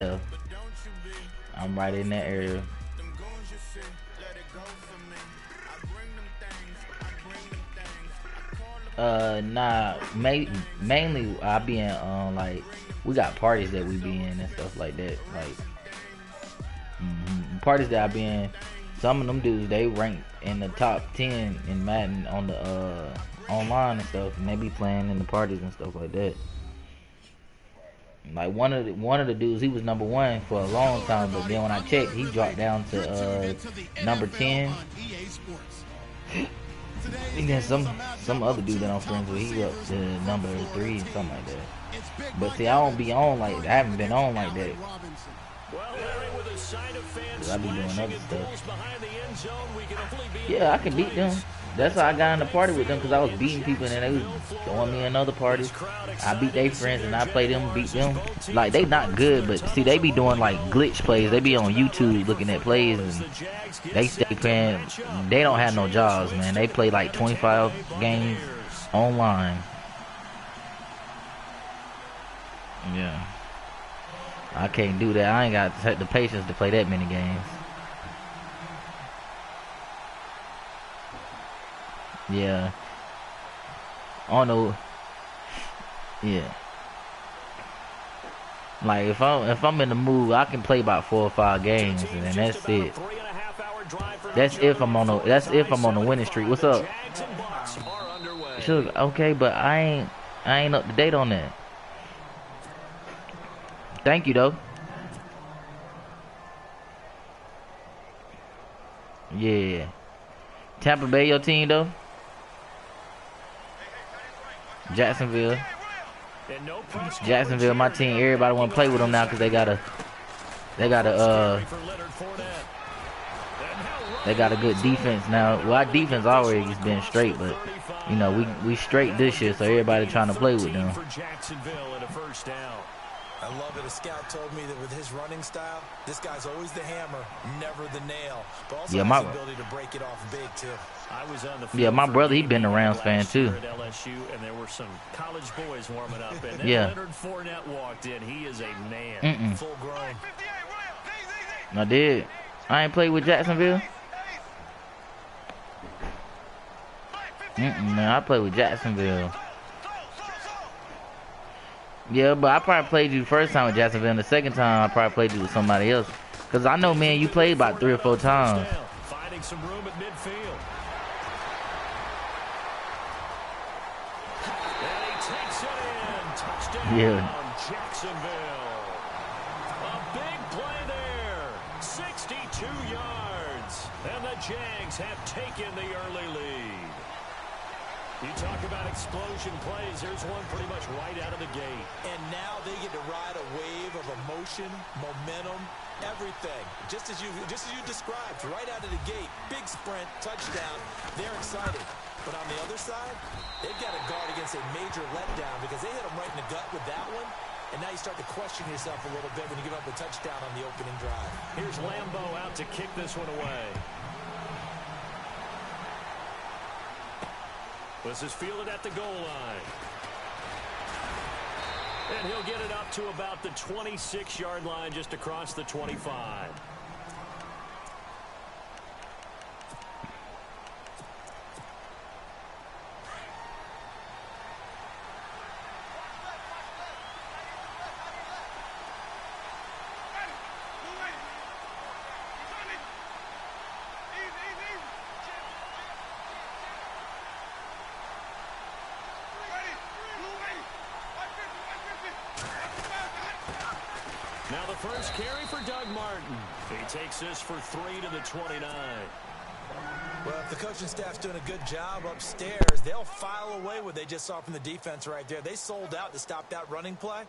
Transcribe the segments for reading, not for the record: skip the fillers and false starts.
Yeah, I'm right in that area. Nah, mainly I be in like we got parties that we be in and stuff like that. Like parties that I be in. Some of them dudes they rank in the top 10 in Madden on the online and stuff, and they be playing in the parties and stuff like that. Like one of the dudes, he was number one for a long time, but then when I checked, he dropped down to number 10. And then some other dude that I'm friends with, he up to number 3 and something like that. But see, I don't be on like that. I haven't been on like that. Cause I be doing other stuff. Yeah, I can beat them. That's how I got in the party with them, because I was beating people and then they was throwing me in other parties. I beat their friends and I play them, beat them. Like, they not good, but see, they be doing like glitch plays. They be on YouTube looking at plays and they stay playing. They don't have no jobs, man. They play like 25 games online. Yeah. I can't do that. I ain't got the patience to play that many games. Yeah. I don't know. Yeah. Like if I'm in the mood, I can play about 4 or 5 games, and then that's it. That's if I'm on the winning streak. What's up? Sure. Okay, but I ain't up to date on that. Thank you though. Yeah. Tampa Bay your team though? Jacksonville, my team. Everybody want to play with them now because they got a good defense now. Well, our defense always been straight, but you know we straight this year, so everybody trying to play with them. I love it. A scout told me that with his running style, this guy's always the hammer, never the nail. But also has the ability to break it off big too. Yeah, my brother, he been a Rams fan too. At LSU, and there were some college boys warming up, and then Leonard Fournette walked in. He is a man, full grown. I did. I ain't played with Jacksonville. Man, I played with Jacksonville. Yeah, but I probably played you the first time with Jacksonville, and the second time I probably played you with somebody else. Cause I know, man, you played about 3 or 4 times. Finding some room at midfield. And he takes it in. Touchdown. Yeah. Jacksonville. A big play there. 62 yards. And the Jags have taken the early lead. You talk about explosion plays. There's one pretty much right out of the gate. And now they get to ride a wave of emotion, momentum, everything. Just as you described, right out of the gate. Big sprint, touchdown. They're excited. But on the other side, they've got to guard against a major letdown because they hit them right in the gut with that one. And now you start to question yourself a little bit when you give up a touchdown on the opening drive. Here's Lambeau out to kick this one away. This is fielded at the goal line. And he'll get it up to about the 26-yard line, just across the 25. Now the first carry for Doug Martin. He takes this for 3 to the 29. Well, if the coaching staff's doing a good job upstairs, they'll file away what they just saw from the defense right there. They sold out to stop that running play.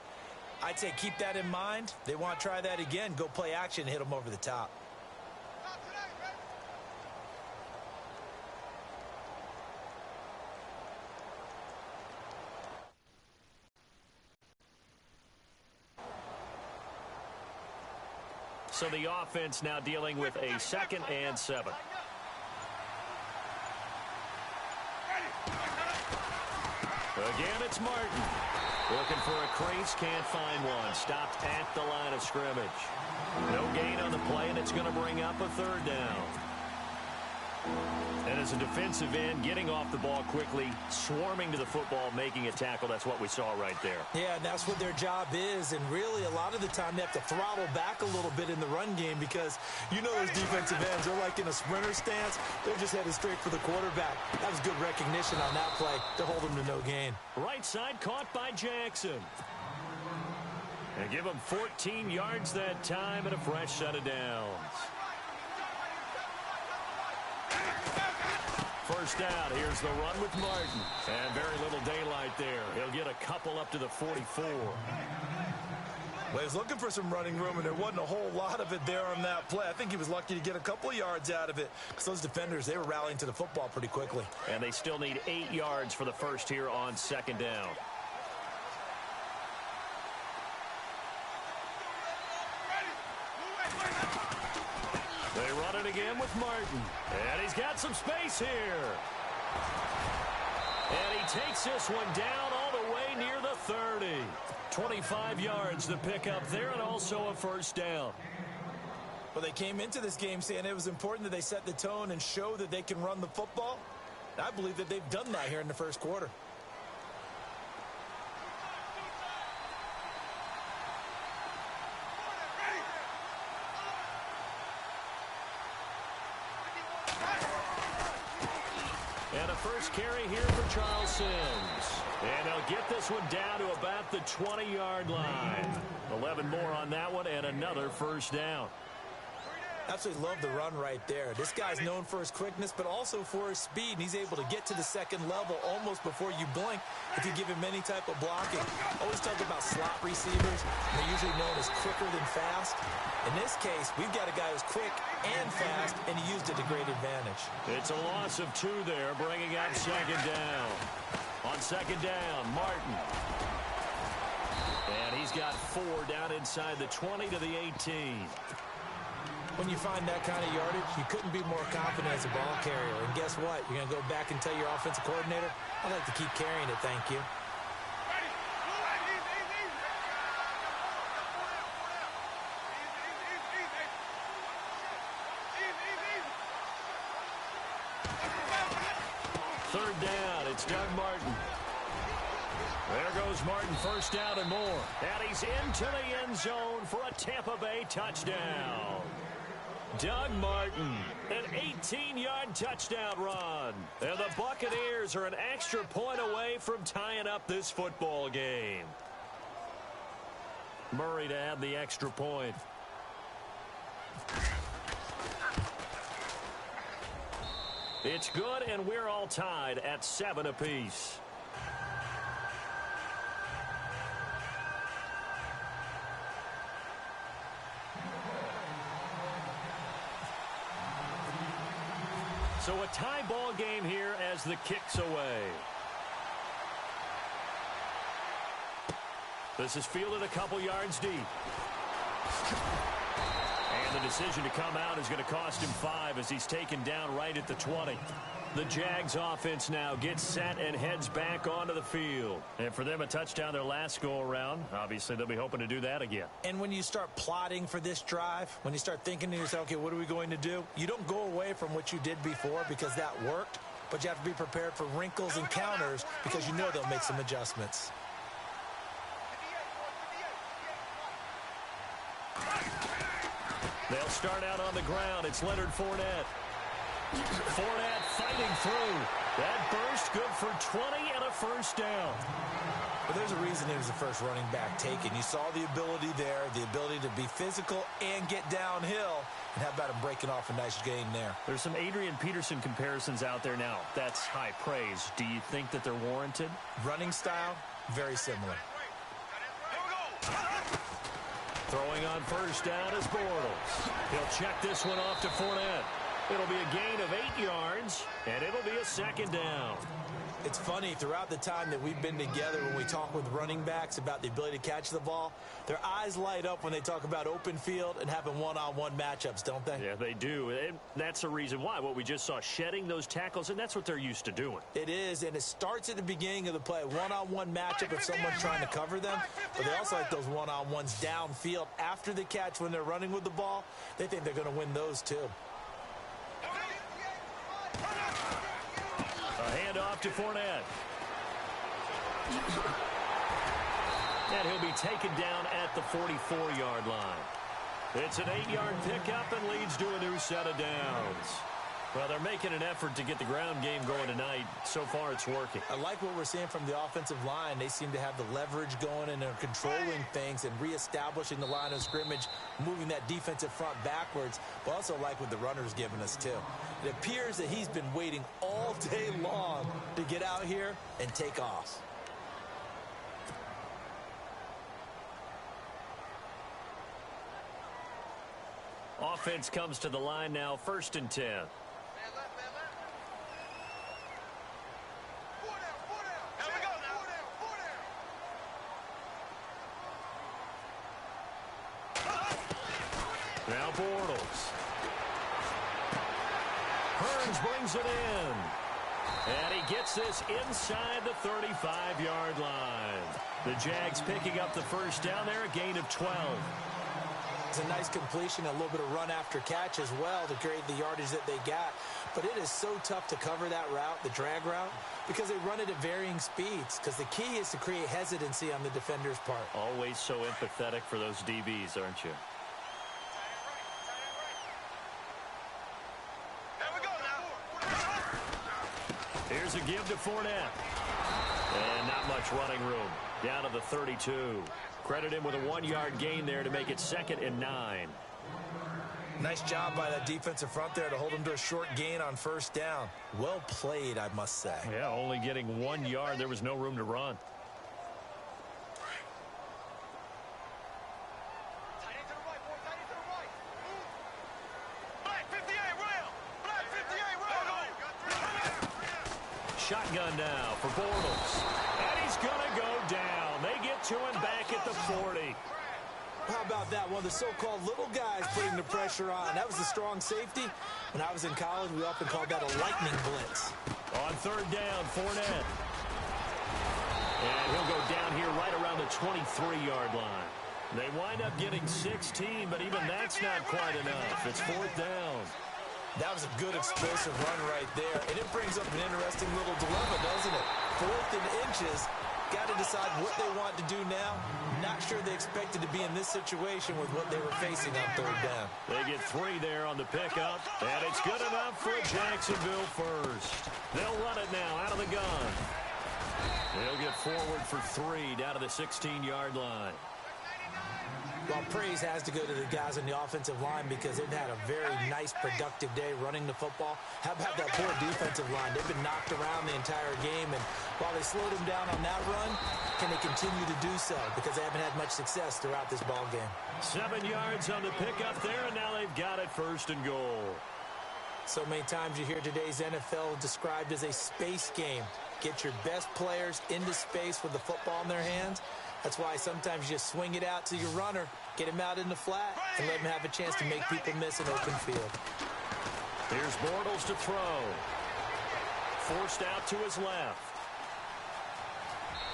I'd say keep that in mind. They want to try that again. Go play action and hit them over the top. So the offense now dealing with a 2nd and 7. Again, it's Martin. Looking for a crease, can't find one. Stopped at the line of scrimmage. No gain on the play, and it's going to bring up a third down. And as a defensive end, getting off the ball quickly, swarming to the football, making a tackle, that's what we saw right there. Yeah, and that's what their job is. And really, a lot of the time, they have to throttle back a little bit in the run game because you know those defensive ends, they're like in a sprinter stance. They're just headed straight for the quarterback. That was good recognition on that play to hold them to no gain. Right side caught by Jackson. And give him 14 yards that time and a fresh set of downs. First down, here's the run with Martin. And very little daylight there. He'll get a couple up to the 44. Well, he was looking for some running room, and there wasn't a whole lot of it there on that play. I think he was lucky to get a couple of yards out of it because those defenders, they were rallying to the football pretty quickly. And they still need 8 yards for the first here on second down. They run it again with Martin. And he's got some space here. And he takes this one down all the way near the 30. 25 yards to pick up there and also a first down. Well, they came into this game saying it was important that they set the tone and show that they can run the football. I believe that they've done that here in the first quarter. And a first carry here for Charles Sims. And they'll get this one down to about the 20-yard line. 11 more on that one and another first down. Absolutely love the run right there. This guy's known for his quickness, but also for his speed. And he's able to get to the second level almost before you blink if you give him any type of blocking. Always talk about slot receivers. They're usually known as quicker than fast. In this case, we've got a guy who's quick and fast, and he used it to great advantage. It's a loss of 2 there, bringing up second down. On second down, Martin. And he's got 4 down inside the 20 to the 18. When you find that kind of yardage, you couldn't be more confident as a ball carrier. And guess what? You're going to go back and tell your offensive coordinator, I'd like to keep carrying it, thank you. Third down, it's Doug Martin. There goes Martin, first down and more. And he's into the end zone for a Tampa Bay touchdown. Doug Martin, an 18-yard touchdown run. And the Buccaneers are an extra point away from tying up this football game. Murray to add the extra point. It's good, and we're all tied at 7 apiece. So a tie ball game here as the kick's away. This is fielded a couple yards deep. And the decision to come out is going to cost him 5 as he's taken down right at the 20. The Jags offense now gets set and heads back onto the field. And for them, a touchdown their last go-around. Obviously, they'll be hoping to do that again. And when you start plotting for this drive, when you start thinking to yourself, okay, what are we going to do? You don't go away from what you did before because that worked, but you have to be prepared for wrinkles and counters because you know they'll make some adjustments. They'll start out on the ground. It's Leonard Fournette. Fournette fighting through. That burst good for 20 and a first down. But there's a reason he was the first running back taken. You saw the ability there, the ability to be physical and get downhill. And how about him breaking off a nice game there? There's some Adrian Peterson comparisons out there now. That's high praise. Do you think that they're warranted? Running style, very similar. Throwing on first down is Bortles. He'll check this one off to Fournette. It'll be a gain of 8 yards, and it'll be a second down. It's funny, throughout the time that we've been together, when we talk with running backs about the ability to catch the ball, their eyes light up when they talk about open field and having one-on-one matchups, don't they? Yeah, they do. And that's the reason why. What we just saw, shedding those tackles, and that's what they're used to doing. It is, and it starts at the beginning of the play. One-on-one matchup if someone's trying to cover them, but they also like those one-on-ones downfield after the catch when they're running with the ball. They think they're going to win those too. A handoff to Fournette. And he'll be taken down at the 44-yard line. It's an 8-yard pickup and leads to a new set of downs. Well, they're making an effort to get the ground game going tonight. So far, it's working. I like what we're seeing from the offensive line. They seem to have the leverage going, and they're controlling things and reestablishing the line of scrimmage, moving that defensive front backwards, but also like what the runner's giving us, too. It appears that he's been waiting all day long to get out here and take off. Offense comes to the line now, 1st and 10. Now Bortles. Hearns brings it in. And he gets this inside the 35-yard line. The Jags picking up the first down there, a gain of 12. It's a nice completion, a little bit of run after catch as well to create the yardage that they got. But it is so tough to cover that route, the drag route, because they run it at varying speeds. Because the key is to create hesitancy on the defender's part. Always so empathetic for those DBs, aren't you? Here's a give to Fournette. And not much running room. Down to the 32. Credit him with a 1-yard gain there to make it 2nd and 9. Nice job by that defensive front there to hold him to a short gain on 1st down. Well played, I must say. Yeah, only getting 1 yard. There was no room to run. Shotgun now for Bortles. And he's going to go down. They get to him back at the 40. How about that? One of the so-called little guys putting the pressure on. That was the strong safety. When I was in college, we often called that a lightning blitz. On 3rd down, Fournette. And he'll go down here right around the 23-yard line. They wind up getting 16, but even that's not quite enough. It's 4th down. That was a good explosive run right there. And it brings up an interesting little dilemma, doesn't it? 4th and inches. Got to decide what they want to do now. Not sure they expected to be in this situation with what they were facing on 3rd down. They get 3 there on the pickup. And it's good enough for a Jacksonville first. They'll run it now out of the gun. They'll get forward for 3 down to the 16-yard line. Well, praise has to go to the guys on the offensive line because they've had a very nice, productive day running the football. How about that poor defensive line? They've been knocked around the entire game, and while they slowed them down on that run, can they continue to do so? Because they haven't had much success throughout this ball game. 7 yards on the pickup there, and now they've got it 1st and goal. So many times you hear today's NFL described as a space game. Get your best players into space with the football in their hands. That's why sometimes you just swing it out to your runner, get him out in the flat, and let him have a chance to make people miss an open field. Here's Bortles to throw. Forced out to his left.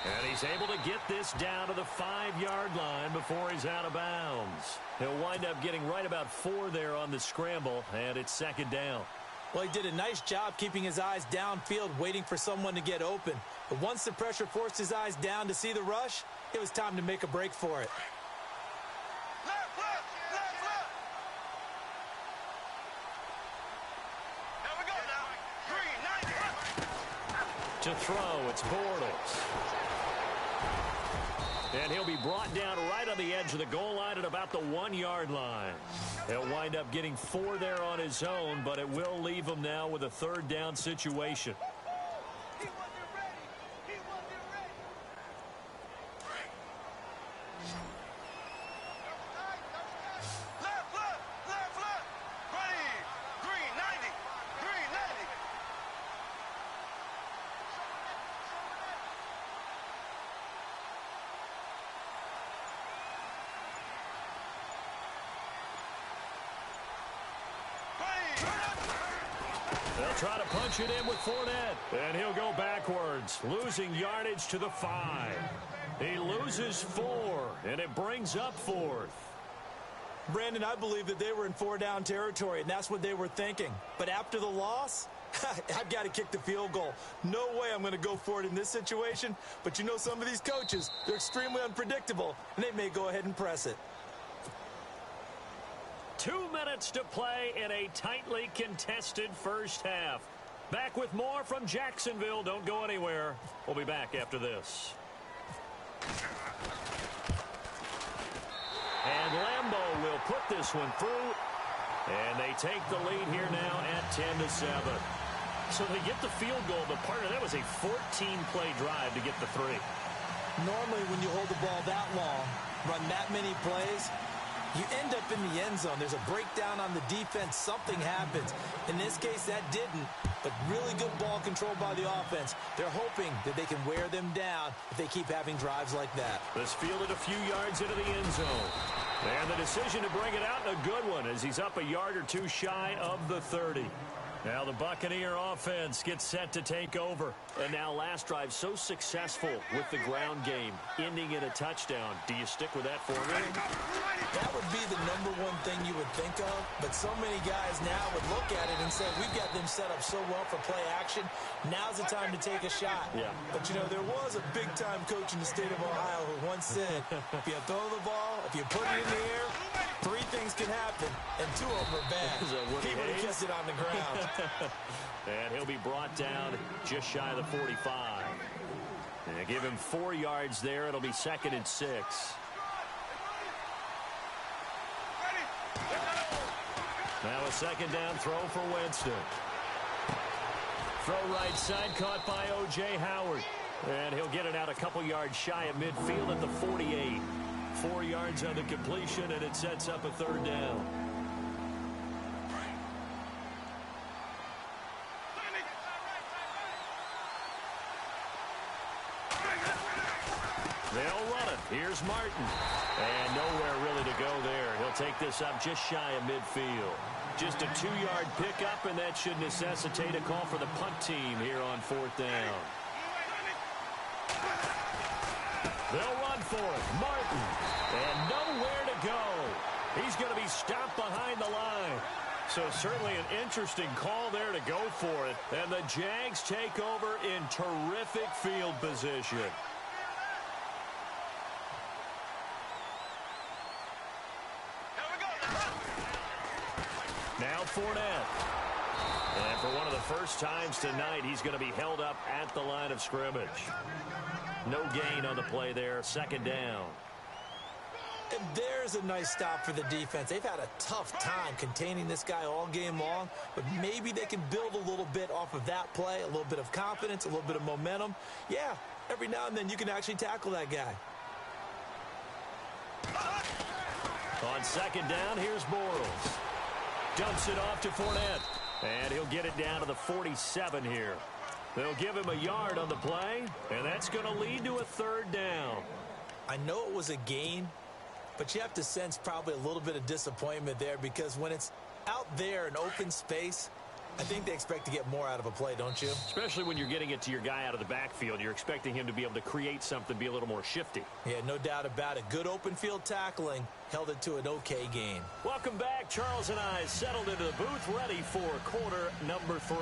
And he's able to get this down to the 5-yard line before he's out of bounds. He'll wind up getting right about 4 there on the scramble, and it's 2nd down. Well, he did a nice job keeping his eyes downfield, waiting for someone to get open. But once the pressure forced his eyes down to see the rush, it was time to make a break for it. Left, left, left, left. There we go now. Green, 90. To throw, it's Bortles. And he'll be brought down right on the edge of the goal line at about the 1-yard line. He'll wind up getting 4 there on his own, but it will leave him now with a 3rd down situation. He wasn't ready. He wasn't ready. Left, left, left, left. Ready. Green, 90. Green, 90. They'll try to punch it in with Fournette. And he'll go backwards, losing yardage to the 5. He loses 4, and it brings up 4th. Brandon, I believe that they were in 4-down territory, and that's what they were thinking. But after the loss, I've got to kick the field goal. No way I'm going to go for it in this situation. But you know, some of these coaches, they're extremely unpredictable, and they may go ahead and press it. 2 minutes to play in a tightly contested first half. Back with more from Jacksonville. Don't go anywhere. We'll be back after this. And Lambeau will put this one through. And they take the lead here now at 10-7. So they get the field goal, but part of that was a 14-play drive to get the 3. Normally, when you hold the ball that long, run that many plays, you end up in the end zone. There's a breakdown on the defense. Something happens. In this case, that didn't. But really good ball control by the offense. They're hoping that they can wear them down if they keep having drives like that. This fielded a few yards into the end zone. And the decision to bring it out, a good one, as he's up a yard or 2 shy of the 30. Now the Buccaneer offense gets set to take over. And now last drive so successful with the ground game, ending in a touchdown. Do you stick with that formula? That would be the #1 thing you would think of. But so many guys now would look at it and say, we've got them set up so well for play action. Now's the time to take a shot. Yeah. But, you know, there was a big-time coach in the state of Ohio who once said, if you throw the ball, if you put it in the air, 3 things can happen, and 2 of them are bad. He would have kept it on the ground. And he'll be brought down just shy of the 45. And give him 4 yards there. It'll be 2nd and 6. Now a 2nd down throw for Winston. Throw right side caught by O.J. Howard. And he'll get it out a couple yards shy of midfield at the 48. 4 yards on the completion, and it sets up a 3rd down. They'll run it. Here's Martin. And nowhere really to go there. He'll take this up just shy of midfield. Just a 2-yard pickup, and that should necessitate a call for the punt team here on 4th down. They'll run for it. Martin. And nowhere to go. He's going to be stopped behind the line. So certainly an interesting call there to go for it. And the Jags take over in terrific field position. Now Fournette. And for one of the first times tonight, he's going to be held up at the line of scrimmage. No gain on the play there. 2nd down. And there's a nice stop for the defense. They've had a tough time containing this guy all game long, but maybe they can build a little bit off of that play, a little bit of confidence, a little bit of momentum. Yeah, every now and then you can actually tackle that guy. On 2nd down, here's Bortles. Dumps it off to Fournette. And he'll get it down to the 47 here. They'll give him a yard on the play, and that's going to lead to a 3rd down. I know it was a gain, but you have to sense probably a little bit of disappointment there, because when it's out there in open space, I think they expect to get more out of a play, don't you? Especially when you're getting it to your guy out of the backfield. You're expecting him to be able to create something, be a little more shifty. Yeah, no doubt about it. Good open field tackling held it to an okay gain. Welcome back. Charles and I settled into the booth, ready for quarter number 3.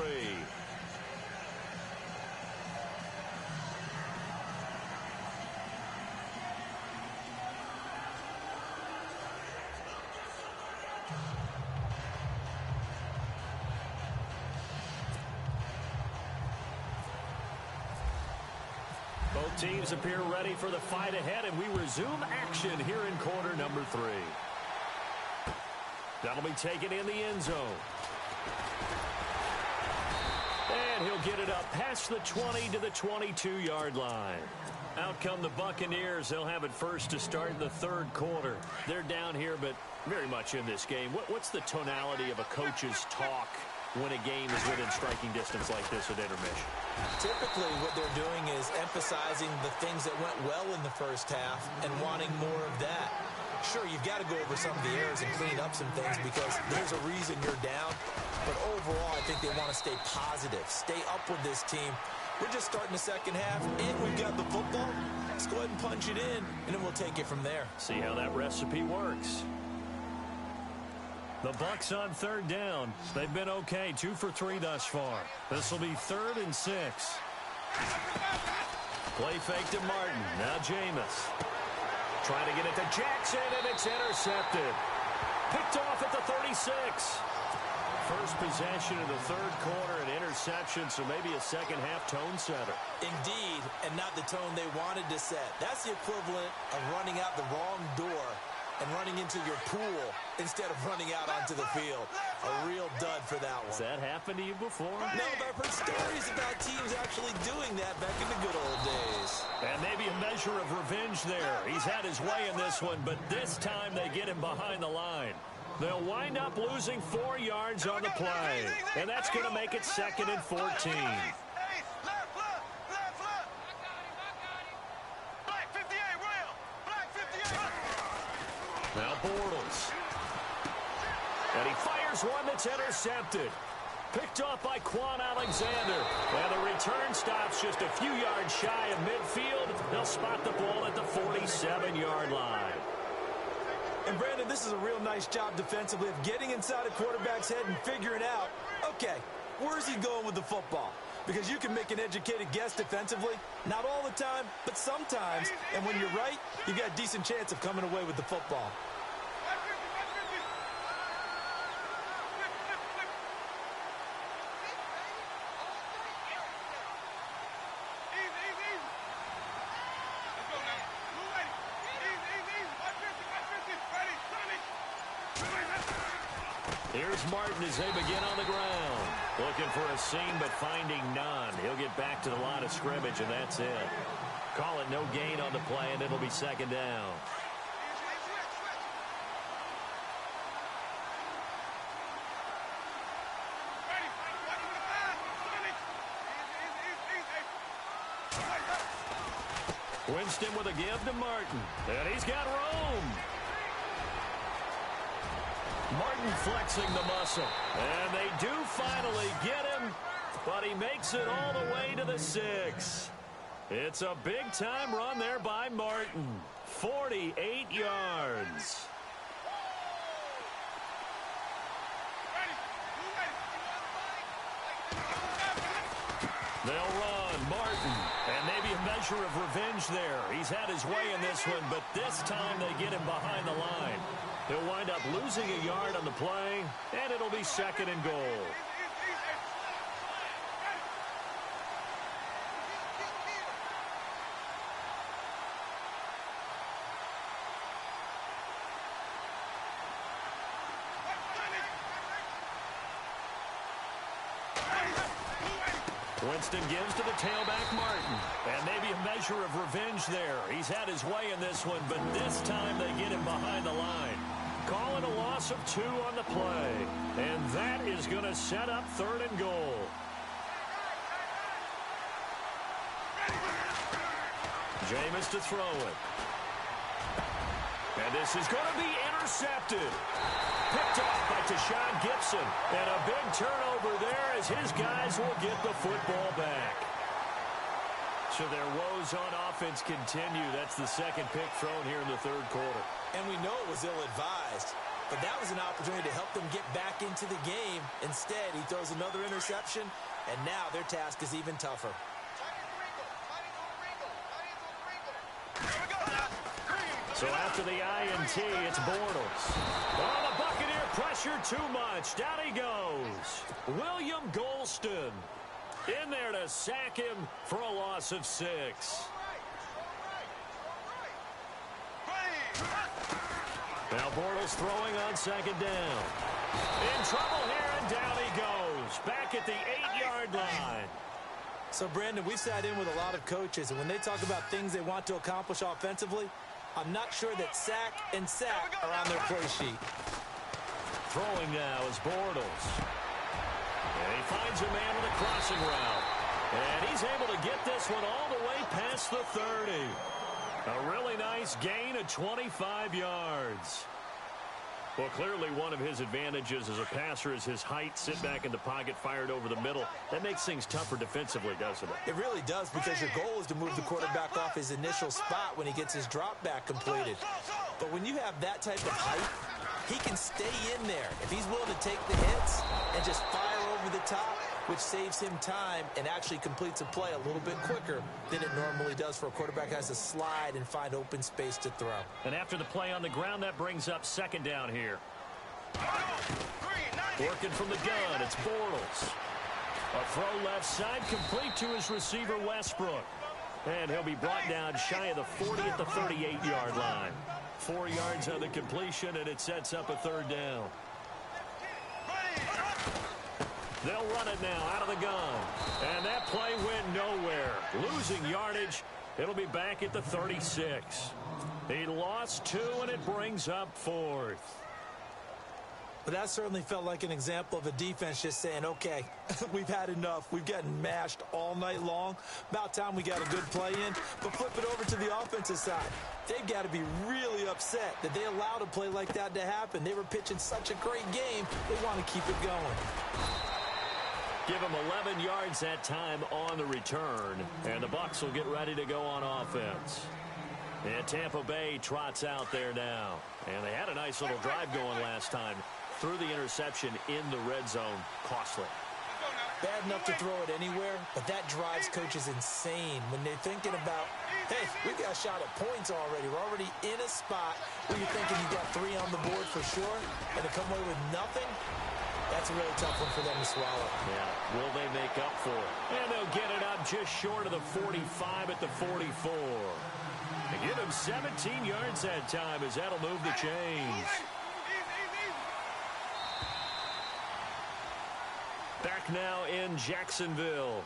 Both teams appear ready for the fight ahead, and we resume action here in quarter number 3. That'll be taken in the end zone. And he'll get it up past the 20 to the 22-yard line. Out come the Buccaneers. They'll have it first to start the 3rd quarter. They're down here, but very much in this game. What's the tonality of a coach's talk when a game is within striking distance like this at intermission? Typically, what they're doing is emphasizing the things that went well in the first half and wanting more of that. Sure, you've got to go over some of the errors and clean up some things because there's a reason you're down. But overall, I think they want to stay positive, stay up with this team. We're just starting the second half, and we've got the football. Let's go ahead and punch it in, and then we'll take it from there. See how that recipe works. The Bucks on third down. They've been okay, 2 for 3 thus far. This will be 3rd and 6. Play fake to Martin. Now Jameis. Trying to get it to Jackson, and it's intercepted. Picked off at the 36. First possession of the third quarter, an interception, so maybe a second-half tone setter. Indeed, and not the tone they wanted to set. That's the equivalent of running out the wrong door and running into your pool instead of running out onto the field. A real dud for that one. Has that happened to you before? No, but I've heard stories about teams actually doing that back in the good old days. And maybe a measure of revenge there. He's had his way in this one, but this time they get him behind the line. They'll wind up losing 4 yards on the play, and that's going to make it 2nd and 14. Now Bortles. And he fires one that's intercepted. Picked off by Quan Alexander. And the return stops just a few yards shy of midfield. They'll spot the ball at the 47-yard line. And, Brandon, this is a real nice job defensively of getting inside a quarterback's head and figuring out, okay, where's he going with the football? Because you can make an educated guess defensively. Not all the time, but sometimes. And when you're right, you've got a decent chance of coming away with the football. Here's Martin as they begin on the ground. Looking for a seam, but finding none. He'll get back to the line of scrimmage, and that's it. Call it no gain on the play, and it'll be 2nd down. Winston with a give to Martin. And he's got room. Martin flexing the muscle. And they do finally get him, but he makes it all the way to the 6. It's a big-time run there by Martin. 48 yards. They'll run, Martin, and maybe a measure of revenge there. He's had his way in this one, but this time they get him behind the line. He'll wind up losing a yard on the play, and it'll be 2nd and goal. Winston gives to the tailback, Martin. And maybe a measure of revenge there. He's had his way in this one, but this time they get him behind the line. Calling a loss of 2 on the play. And that is going to set up 3rd and goal. Jameis to throw it. And this is going to be intercepted. Picked off by Tashawn Gibson. And a big turnover there as his guys will get the football back. So their woes on offense continue. That's the 2nd pick thrown here in the 3rd quarter. And we know it was ill-advised. But that was an opportunity to help them get back into the game. Instead, he throws another interception. And now their task is even tougher. So after the INT, it's Bortles. Oh, the Buccaneer pressure too much. Down he goes. William Golston in there to sack him for a loss of 6. Now Bortles throwing on 2nd down. In trouble here, and down he goes. Back at the 8-yard line. So, Brandon, we've sat in with a lot of coaches, and when they talk about things they want to accomplish offensively, I'm not sure that sack and sack are on their play sheet. Throwing now is Bortles. And he finds a man with a crossing route. And he's able to get this one all the way past the 30. A really nice gain of 25 yards. Well, clearly one of his advantages as a passer is his height. Sit back in the pocket, fired over the middle. That makes things tougher defensively, doesn't it? It really does, because your goal is to move the quarterback off his initial spot when he gets his drop back completed. But when you have that type of height, he can stay in there if he's willing to take the hits and just fire over the top, which saves him time and actually completes a play a little bit quicker than it normally does for a quarterback who has to slide and find open space to throw. And after the play on the ground, that brings up second down here. Working from the gun, it's Bortles. A throw left side, complete to his receiver, Westbrook. And he'll be brought down shy of the 40 at the 38-yard line. 4 yards on the completion, and it sets up a third down. They'll run it now out of the gun. And that play went nowhere. Losing yardage. It'll be back at the 36. He lost 2, and it brings up 4th. But that certainly felt like an example of a defense just saying, okay, we've had enough. We've gotten mashed all night long. About time we got a good play in. But flip it over to the offensive side. They've got to be really upset that they allowed a play like that to happen. They were pitching such a great game, they want to keep it going. Give him 11 yards that time on the return. And the Bucs will get ready to go on offense. And Tampa Bay trots out there now. And they had a nice little drive going last time. Threw the interception in the red zone. Costly. Bad enough to throw it anywhere, but that drives coaches insane when they're thinking about, hey, we got a shot at points already. We're already in a spot where you're thinking you got 3 on the board for sure, and to come away with nothing, that's a really tough one for them to swallow. Yeah, will they make up for it? And they'll get it up just short of the 45 at the 44. They give him 17 yards that time as that'll move the chains. Back now in Jacksonville.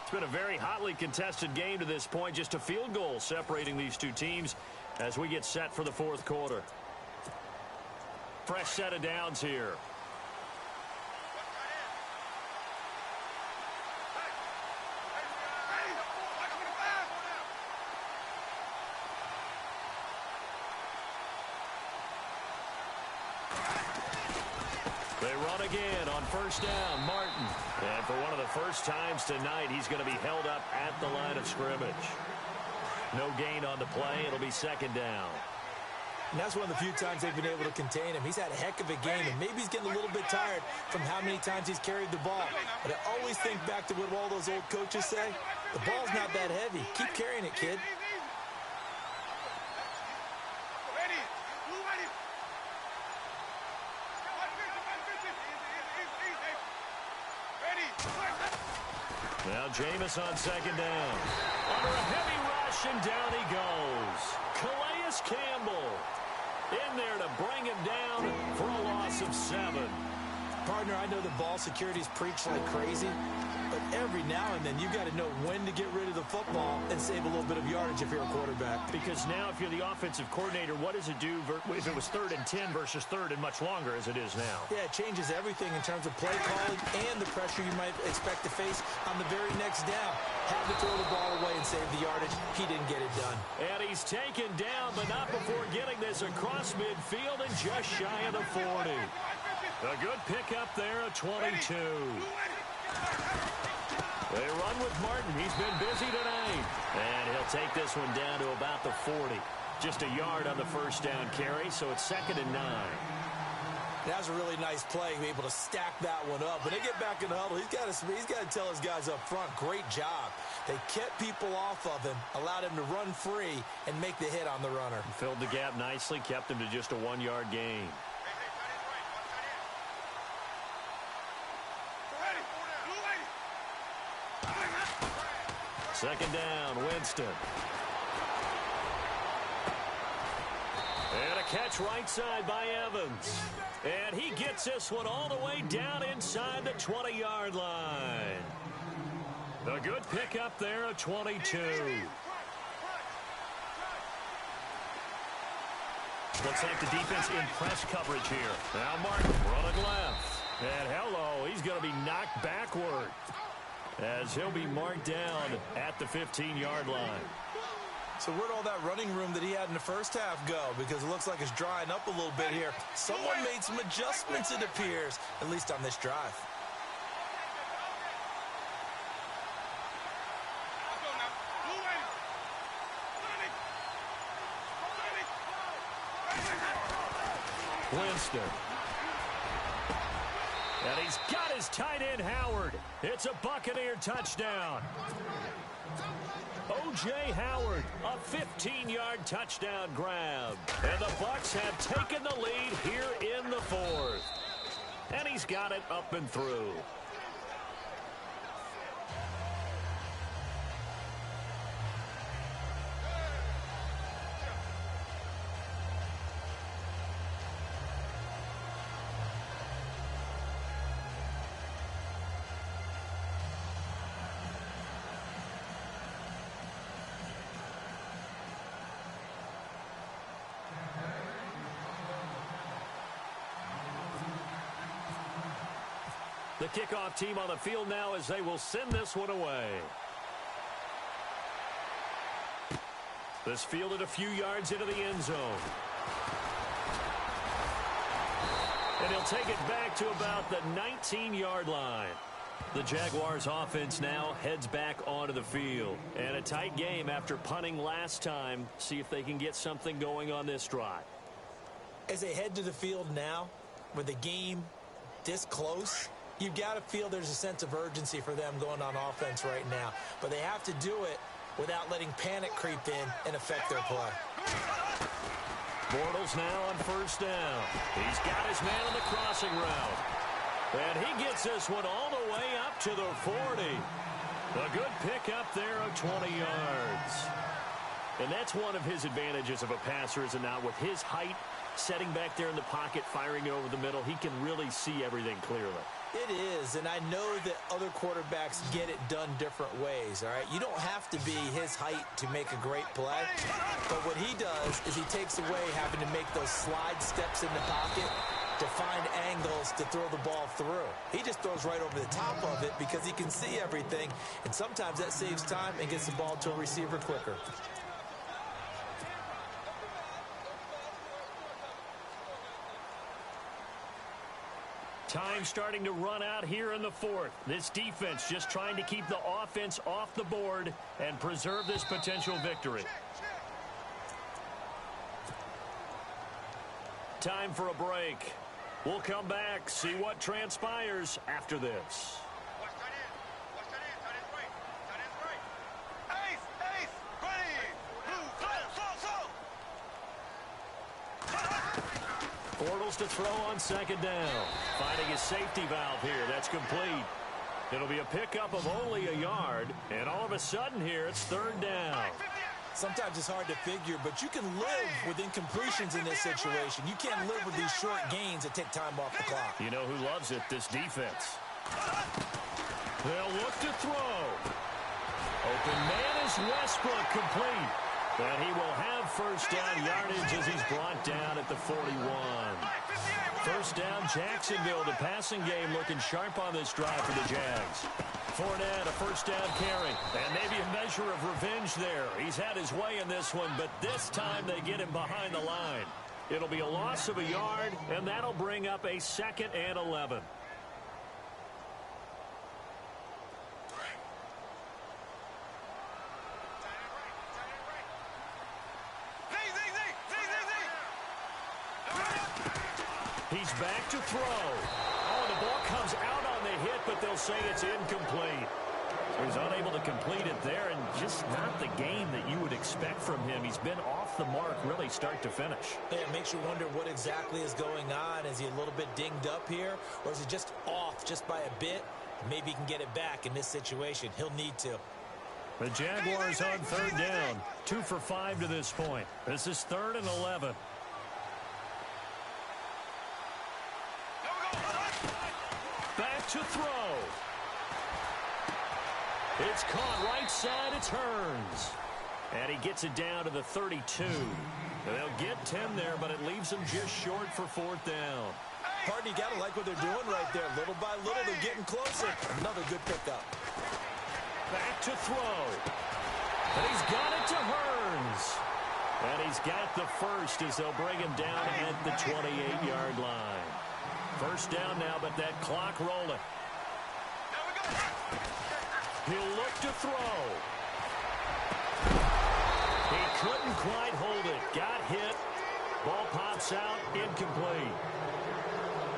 It's been a very hotly contested game to this point. Just a field goal separating these two teams as we get set for the fourth quarter. Fresh set of downs here. They run again on first down, Martin. And for one of the first times tonight, he's going to be held up at the line of scrimmage. No gain on the play. It'll be second down. And that's one of the few times they've been able to contain him. He's had a heck of a game, and maybe he's getting a little bit tired from how many times he's carried the ball. But I always think back to what all those old coaches say. The ball's not that heavy. Keep carrying it, kid. Now Jameis on second down. Under a heavy rush, and down he goes. Calais Campbell in there to bring him down for a loss of 7. Partner, I know the ball security's preached like crazy, but every now and then you've got to know when to get rid of the football and save a little bit of yardage if you're a quarterback. Because now if you're the offensive coordinator, what does it do if it was 3rd and 10 versus 3rd and much longer as it is now? Yeah, it changes everything in terms of play calling and the pressure you might expect to face on the very next down. Had to throw the ball away and save the yardage. He didn't get it done. And he's taken down, but not before getting this across midfield and just shy of the 40. A good pickup there at 22. They run with Martin. He's been busy tonight. And he'll take this one down to about the 40. Just a yard on the first down carry, so it's 2nd and 9. That was a really nice play, able to stack that one up. When they get back in the huddle, he's got to tell his guys up front, great job. They kept people off of him, allowed him to run free, and make the hit on the runner. Filled the gap nicely, kept him to just a 1-yard gain. Second down, Winston. And a catch right side by Evans. And he gets this one all the way down inside the 20-yard line. A good pickup there at 22. Looks like the defense in press coverage here. Now Martin running left. And hello, he's going to be knocked backward as he'll be marked down at the 15-yard line. So where'd all that running room that he had in the first half go? Because it looks like it's drying up a little bit here. Someone made some adjustments, it appears, at least on this drive. Winston. And he's got his tight end, Howard. It's a Buccaneer touchdown. O.J. Howard, a 15-yard touchdown grab. And the Bucs have taken the lead here in the fourth. And he's got it up and through. The kickoff team on the field now as they will send this one away. This fielded a few yards into the end zone. And he'll take it back to about the 19-yard line. The Jaguars offense now heads back onto the field. And a tight game after punting last time. See if they can get something going on this drive. As they head to the field now, with the game this close, you've got to feel there's a sense of urgency for them going on offense right now. But they have to do it without letting panic creep in and affect their play. Bortles now on first down. He's got his man on the crossing route. And he gets this one all the way up to the 40. A good pickup there of 20 yards. And that's one of his advantages of a passer, is it not? With his height, setting back there in the pocket, firing it over the middle, he can really see everything clearly. It is, and I know that other quarterbacks get it done different ways, all right? You don't have to be his height to make a great play, but what he does is he takes away having to make those slide steps in the pocket to find angles to throw the ball through. He just throws right over the top of it because he can see everything, and sometimes that saves time and gets the ball to a receiver quicker. Time starting to run out here in the fourth. This defense just trying to keep the offense off the board and preserve this potential victory. Time for a break. We'll come back, see what transpires after this. Bortles to throw on second down. Finding his safety valve here. That's complete. It'll be a pickup of only a yard. And all of a sudden here, it's third down. Sometimes it's hard to figure, but you can live with incompletions in this situation. You can't live with these short gains that take time off the clock. You know who loves it? This defense. They'll look to throw. Open man is Westbrook, complete. And he will have first down yardage as he's brought down at the 41. First down, Jacksonville. The passing game looking sharp on this drive for the Jags. Fournette, a first down carry. And maybe a measure of revenge there. He's had his way in this one, but this time they get him behind the line. It'll be a loss of a yard, and that'll bring up a 2nd and 11. He's back to throw. Oh, the ball comes out on the hit, but they'll say it's incomplete. So he's unable to complete it there, and just not the game that you would expect from him. He's been off the mark really start to finish. Yeah, it makes you wonder what exactly is going on. Is he a little bit dinged up here, or is it just off just by a bit? Maybe he can get it back in this situation. He'll need to. The Jaguars on third down. 2 for 5 to this point. This is 3rd and 11. Back to throw. It's caught right side. It turns. And he gets it down to the 32. They'll get 10 there, but it leaves them just short for 4th down. Pardon, you got to like what they're doing right there. Little by little, they're getting closer. Another good pickup. Back to throw. And he's got it to Hearns. And he's got the first as they'll bring him down at the 28-yard line. First down now, but that clock rolling. He'll look to throw. He couldn't quite hold it. Got hit. Ball pops out. Incomplete.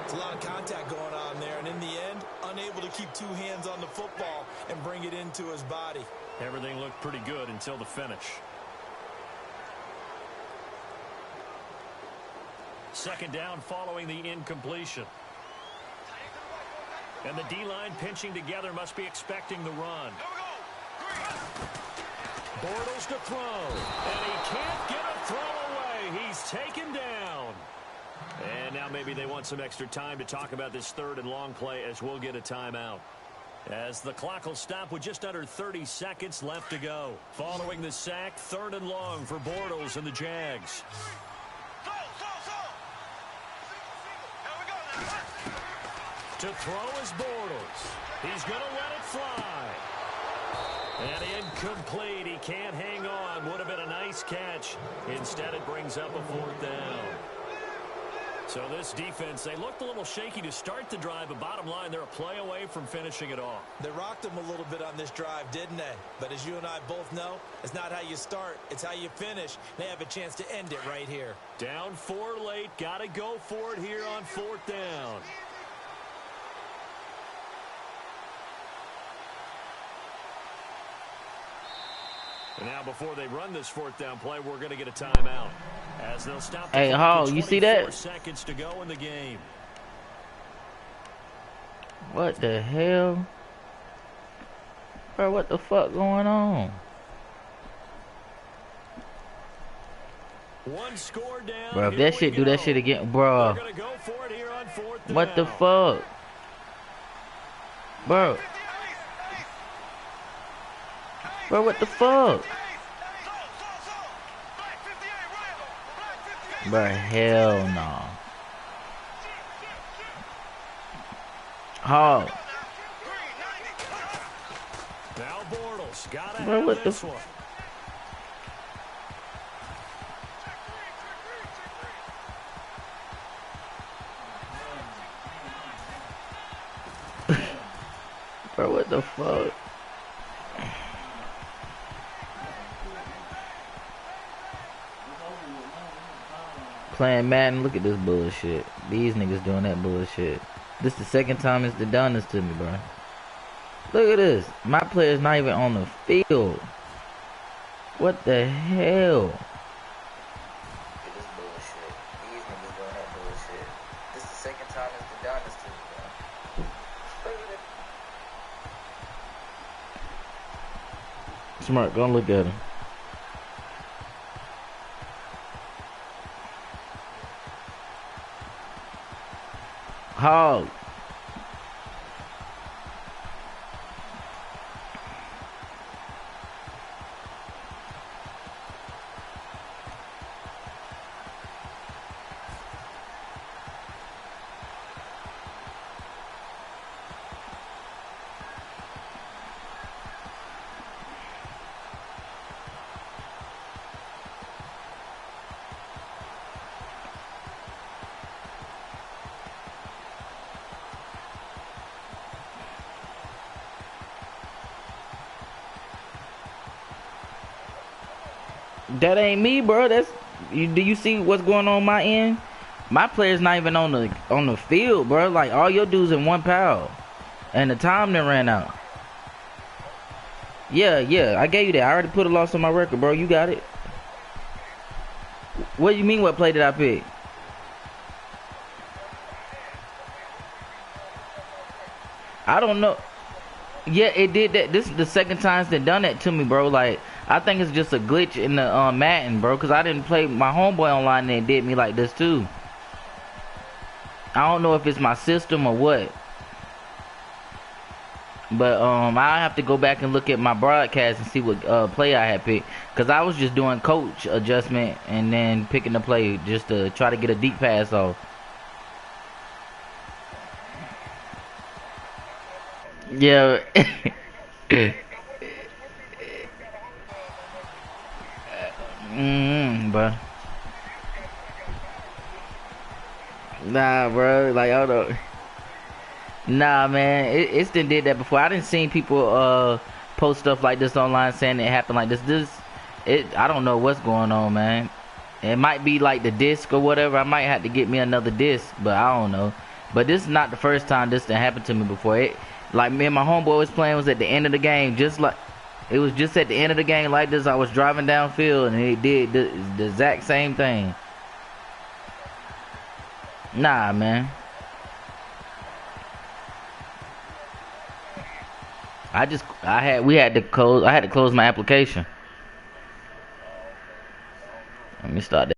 It's a lot of contact going on there, and in the end, unable to keep two hands on the football and bring it into his body. Everything looked pretty good until the finish. Second down following the incompletion. And the D-line pinching together must be expecting the run. Bortles to throw. And he can't get a throw away. He's taken down. And now maybe they want some extra time to talk about this third and long play as we'll get a timeout. As the clock will stop with just under 30 seconds left to go. Following the sack, third and long for Bortles and the Jags. To throw is Bortles. He's going to let it fly. And incomplete. He can't hang on. Would have been a nice catch. Instead, it brings up a fourth down. So this defense, they looked a little shaky to start the drive, but bottom line, they're a play away from finishing it off. They rocked him a little bit on this drive, didn't they? But as you and I both know, it's not how you start, it's how you finish. They have a chance to end it right here. Down 4 late. Got to go for it here on fourth down. And now before they run this fourth down play, we're going to get a timeout. As they'll stop the hey, Hall, you see that? Seconds to go in the game. What the hell? Bro, what the fuck going on? One score down. Bro, if that shit do that shit again, bro. Go for it here on fourth down. What the fuck? Bro. Bro, what the fuck? Bro, hell no. Oh. Now Bortles got it. Bro, what the one. Bro, what the fuck? Playing Madden, look at this bullshit. These niggas doing that bullshit. This the second time it's done this to me, bro. Look at this. My player's not even on the field. What the hell? This bullshit. These niggas doing that bullshit. This the second time it's done this to me, bro. Look at it. Smart, go and look at him. Hog. That ain't me, bro. That's you. Do you see what's going on my end? My player's not even on the field, bro. Like all your dudes in one pal, and the time then ran out. Yeah, I gave you that. I already put a loss on my record, bro. You got it. What do you mean? What play did I pick? I don't know. Yeah, it did that. This is the second time it's done that to me, bro. Like, I think it's just a glitch in the Madden, bro. Because I didn't play my homeboy online and it did me like this, too. I don't know if it's my system or what. But I have to go back and look at my broadcast and see what play I had picked. Because I was just doing coach adjustment and then picking the play just to try to get a deep pass off. Yeah. Bro. Nah, bro. Like, hold up. Nah, man. It's done did that before. I didn't seen people post stuff like this online saying it happened like this. I don't know what's going on, man. It might be like the disc or whatever. I might have to get me another disc, but I don't know. But this is not the first time this done happened to me before. Like me and my homeboy was playing was at the end of the game, it was just at the end of the game like this. I was driving downfield and it did the exact same thing. Nah, man. I had to close my application. Let me start that.